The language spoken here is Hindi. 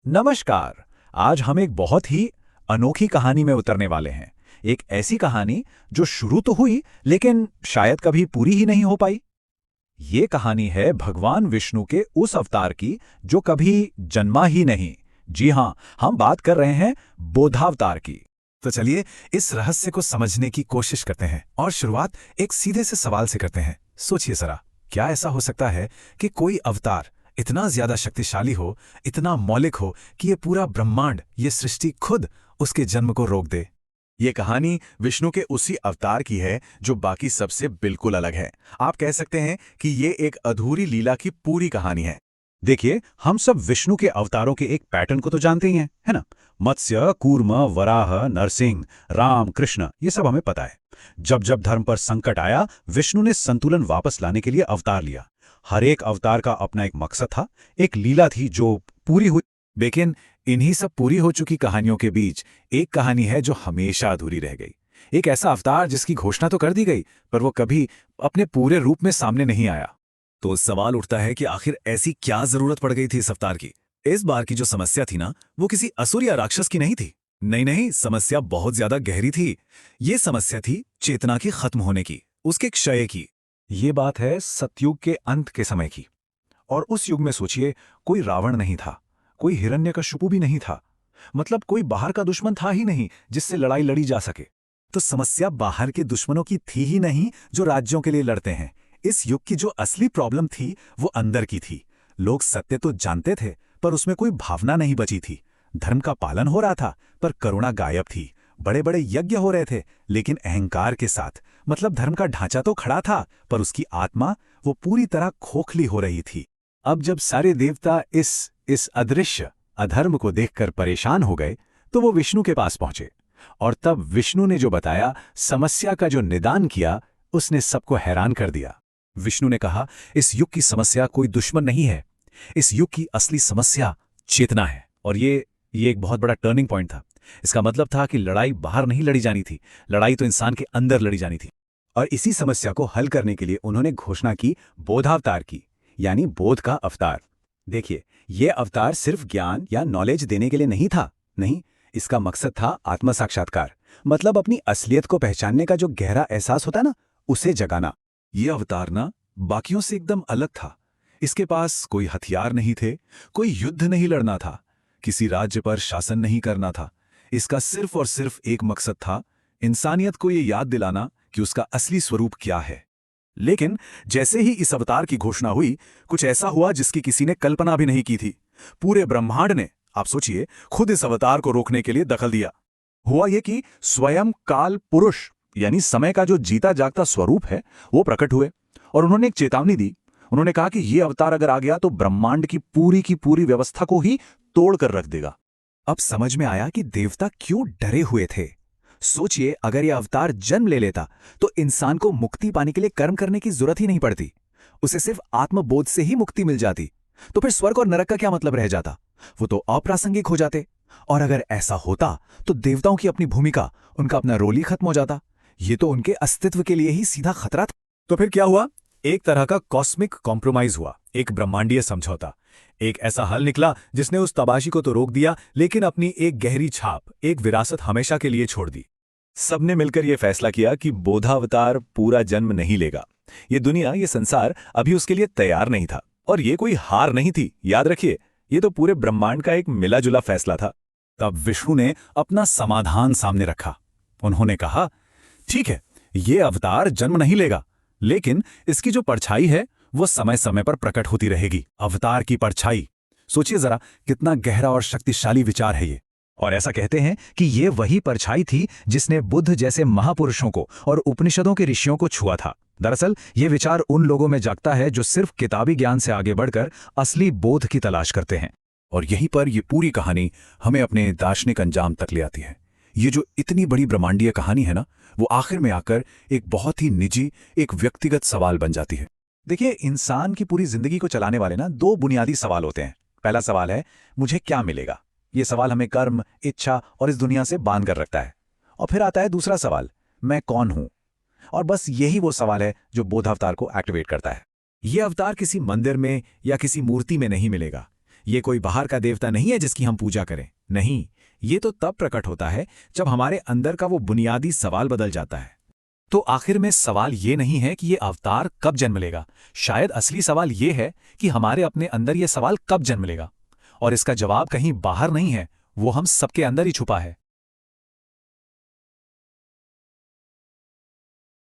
नमस्कार। आज हम एक बहुत ही अनोखी कहानी में उतरने वाले हैं। एक ऐसी कहानी जो शुरू तो हुई लेकिन शायद कभी पूरी ही नहीं हो पाई। ये कहानी है भगवान विष्णु के उस अवतार की जो कभी जन्मा ही नहीं। जी हाँ, हम बात कर रहे हैं बोधावतार की। तो चलिए इस रहस्य को समझने की कोशिश करते हैं और शुरुआत एक सीधे से सवाल से करते हैं। सोचिए जरा, क्या ऐसा हो सकता है कि कोई अवतार इतना ज्यादा शक्तिशाली हो, इतना मौलिक हो कि ये पूरा ब्रह्मांड, ये सृष्टि खुद उसके जन्म को रोक दे। ये कहानी विष्णु के उसी अवतार की है जो बाकी सबसे बिल्कुल अलग है। आप कह सकते हैं कि ये एक अधूरी लीला की पूरी कहानी है। देखिए, हम सब विष्णु के अवतारों के एक पैटर्न को तो जानते ही हैं, है ना? मत्स्य, कूर्म, वराह, नरसिंह, राम, कृष्ण, ये सब हमें पता है। जब जब धर्म पर संकट आया, विष्णु ने संतुलन वापस लाने के लिए अवतार लिया। हर एक अवतार का अपना एक मकसद था, एक लीला थी जो पूरी हुई। लेकिन इन्हीं सब पूरी हो चुकी कहानियों के बीच एक कहानी है जो हमेशा अधूरी रह गई। एक ऐसा अवतार जिसकी घोषणा तो कर दी गई, पर वो कभी अपने पूरे रूप में सामने नहीं आया। तो सवाल उठता है कि आखिर ऐसी क्या जरूरत पड़ गई थी इस अवतार की। इस बार की जो समस्या थी ना, वो किसी असुर या राक्षस की नहीं थी। नहीं नहीं, समस्या बहुत ज्यादा गहरी थी। ये समस्या थी चेतना की खत्म होने की, उसके क्षय की। ये बात है सतयुग के अंत के समय की। और उस युग में सोचिए, कोई रावण नहीं था, कोई हिरण्यकशिपु भी नहीं था। मतलब कोई बाहर का दुश्मन था ही नहीं जिससे लड़ाई लड़ी जा सके। तो समस्या बाहर के दुश्मनों की थी ही नहीं जो राज्यों के लिए लड़ते हैं। इस युग की जो असली प्रॉब्लम थी वो अंदर की थी। लोग सत्य तो जानते थे, पर उसमें कोई भावना नहीं बची थी। धर्म का पालन हो रहा था, पर करुणा गायब थी। बड़े बड़े यज्ञ हो रहे थे, लेकिन अहंकार के साथ। मतलब धर्म का ढांचा तो खड़ा था, पर उसकी आत्मा वो पूरी तरह खोखली हो रही थी। अब जब सारे देवता इस अदृश्य अधर्म को देखकर परेशान हो गए, तो वो विष्णु के पास पहुंचे। और तब विष्णु ने जो बताया, समस्या का जो निदान किया, उसने सबको हैरान कर दिया। विष्णु ने कहा, इस युग की समस्या कोई दुश्मन नहीं है। इस युग की असली समस्या चेतना है। और ये एक बहुत बड़ा टर्निंग पॉइंट था। इसका मतलब था कि लड़ाई बाहर नहीं लड़ी जानी थी, लड़ाई तो इंसान के अंदर लड़ी जानी थी। और इसी समस्या को हल करने के लिए उन्होंने घोषणा की बोधावतार की, यानी बोध का अवतार। देखिए, यह अवतार सिर्फ ज्ञान या नॉलेज देने के लिए नहीं था। नहीं, इसका मकसद था आत्म साक्षात्कार। मतलब अपनी असलियत को पहचानने का जो गहरा एहसास होता ना, उसे जगाना। ये अवतार ना बाकियों से एकदम अलग था। इसके पास कोई हथियार नहीं थे, कोई युद्ध नहीं लड़ना था, किसी राज्य पर शासन नहीं करना था। इसका सिर्फ और सिर्फ एक मकसद था, इंसानियत को ये याद दिलाना कि उसका असली स्वरूप क्या है। लेकिन जैसे ही इस अवतार की घोषणा हुई, कुछ ऐसा हुआ जिसकी किसी ने कल्पना भी नहीं की थी। पूरे ब्रह्मांड ने, आप सोचिए, खुद इस अवतार को रोकने के लिए दखल दिया। हुआ ये कि स्वयं काल पुरुष, यानी समय का जो जीता जागता स्वरूप है, वो प्रकट हुए और उन्होंने एक चेतावनी दी। उन्होंने कहा कि ये अवतार अगर आ गया तो ब्रह्मांड की पूरी व्यवस्था को ही तोड़ कर रख देगा। अब समझ में आया कि देवता क्यों डरे हुए थे। सोचिए, अगर यह अवतार जन्म ले लेता तो इंसान को मुक्ति पाने के लिए कर्म करने की जरूरत ही नहीं पड़ती। उसे सिर्फ आत्मबोध से ही मुक्ति मिल जाती। तो फिर स्वर्ग और नरक का क्या मतलब रह जाता? वो तो अप्रासंगिक हो जाते। और अगर ऐसा होता तो देवताओं की अपनी भूमिका, उनका अपना रोल ही खत्म हो जाता। ये तो उनके अस्तित्व के लिए ही सीधा खतरा था। तो फिर क्या हुआ? एक तरह का कॉस्मिक कॉम्प्रोमाइज हुआ, एक ब्रह्मांडीय समझौता। एक ऐसा हल निकला जिसने उस तबाही को तो रोक दिया, लेकिन अपनी एक गहरी छाप, एक विरासत हमेशा के लिए छोड़ दी। सबने मिलकर यह फैसला किया कि बोधावतार पूरा जन्म नहीं लेगा। ये दुनिया, ये संसार अभी उसके लिए तैयार नहीं था। और ये कोई हार नहीं थी, याद रखिए, ये तो पूरे ब्रह्मांड का एक मिला जुला फैसला था। तब विष्णु ने अपना समाधान सामने रखा। उन्होंने कहा, ठीक है, ये अवतार जन्म नहीं लेगा, लेकिन इसकी जो परछाई है वो समय समय पर प्रकट होती रहेगी। अवतार की परछाई। सोचिए जरा, कितना गहरा और शक्तिशाली विचार है ये। और ऐसा कहते हैं कि ये वही परछाई थी जिसने बुद्ध जैसे महापुरुषों को और उपनिषदों के ऋषियों को छुआ था। दरअसल ये विचार उन लोगों में जागता है जो सिर्फ किताबी ज्ञान से आगे बढ़कर असली बोध की तलाश करते हैं। और यहीं पर ये पूरी कहानी हमें अपने दार्शनिक अंजाम तक ले आती है। ये जो इतनी बड़ी ब्रह्मांडीय कहानी है ना, वो आखिर में आकर एक बहुत ही निजी, एक व्यक्तिगत सवाल बन जाती है। देखिए, इंसान की पूरी जिंदगी को चलाने वाले ना दो बुनियादी सवाल होते हैं। पहला सवाल है, मुझे क्या मिलेगा? ये सवाल हमें कर्म, इच्छा और इस दुनिया से बांध कर रखता है। और फिर आता है दूसरा सवाल, मैं कौन हूं? और बस यही वो सवाल है जो बोधावतार को एक्टिवेट करता है। ये अवतार किसी मंदिर में या किसी मूर्ति में नहीं मिलेगा। ये कोई बाहर का देवता नहीं है जिसकी हम पूजा करें। नहीं, ये तो तब प्रकट होता है जब हमारे अंदर का वो बुनियादी सवाल बदल जाता है। तो आखिर में सवाल ये नहीं है कि ये अवतार कब जन्म लेगा, शायद असली सवाल ये है कि हमारे अपने अंदर ये सवाल कब जन्म लेगा। और इसका जवाब कहीं बाहर नहीं है, वो हम सबके अंदर ही छुपा है।